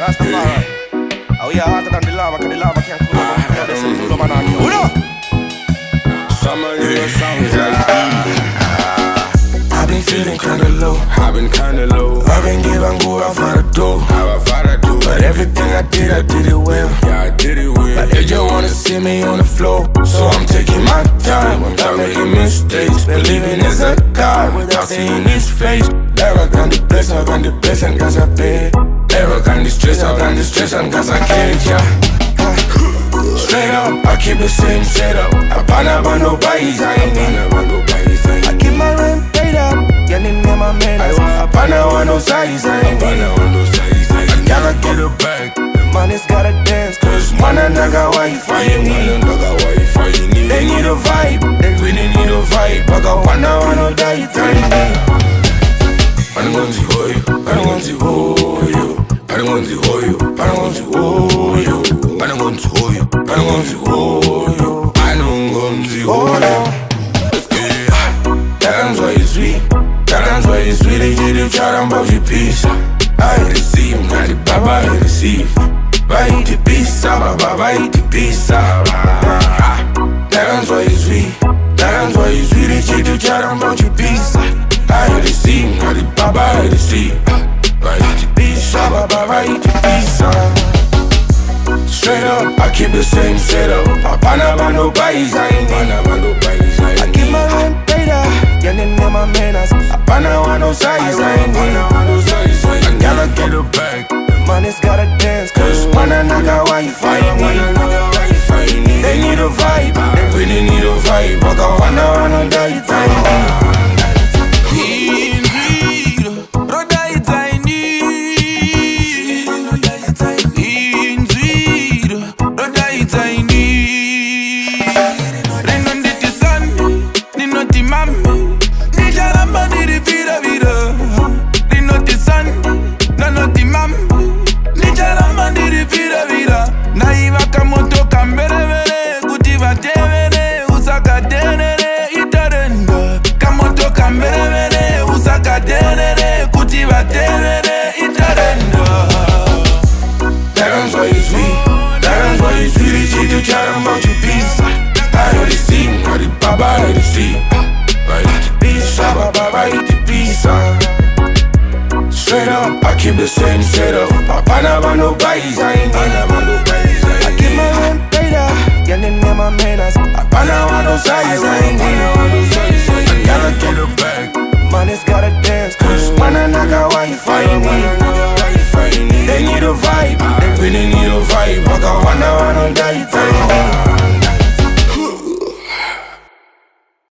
Rastafari. Oh, we are hotter than the lava, cause the lava can't cool down. Yeah, this is cool man on you. Summer in the sounds I've been feeling kinda low. I've been kinda low. I've been giving go out for the dough. But everything I did it well. Yeah, I did it well. But they just wanna see me on the floor. So I'm taking my time without making mistakes. Believing there's a God without seeing his face. Never got the blessing, cause I paid. Never got the stress, cause I can't, yeah. Straight up, I keep the same setup. I ban about nobody's, I ain't need. I keep my rent paid up, yeah, name my man. I ban on no size, I ain't need. I gotta get it back, the money's gotta dance. Cause man and nigga, why you fighting me? They need a vibe, they really need a vibe. I got one now, I know that you trying me. I don't want to hold you, I don't want to hold you. I don't want to hold you, I don't want to hold you. I don't want to hold you, I don't want to hold you. I don't want to hold you. Let's get it. That's why you sweet, that's why you sweet. They did Ucharamba, Uchipisa. I receive, got the baba, I receive. By Uchipisa, baba, Uchipisa. That's why you sweet, that's why you sweet. They did Ucharamba, Uchipisa. I receive, got the baba, I receive. By Uchipisa, baba, Uchipisa. Straight up, I keep the same setup. I ban about nobody's, I ain't need. I keep my rent paid up, yeah, name my manners. I ban on no size, I ain't need. I gotta get it back, the money's gotta dance. Cause man and nigga, why you fighting me? They need a vibe, they really need a vibe. I got one now, I know that you trying me. That's why you sweet, that's why you sweet. They cheat Ucharamba, Uchipisa. I already see, got the baba, I already see. By Uchipisa, baba, Uchipisa. Straight up, I keep the same setup. I ban about nobody's, I ain't need. I keep my rent paid up, yeah, name my manners. I ban on no size, I ain't need. I gotta get it back, money's gotta dance. Cause man and nigga, why you fighting?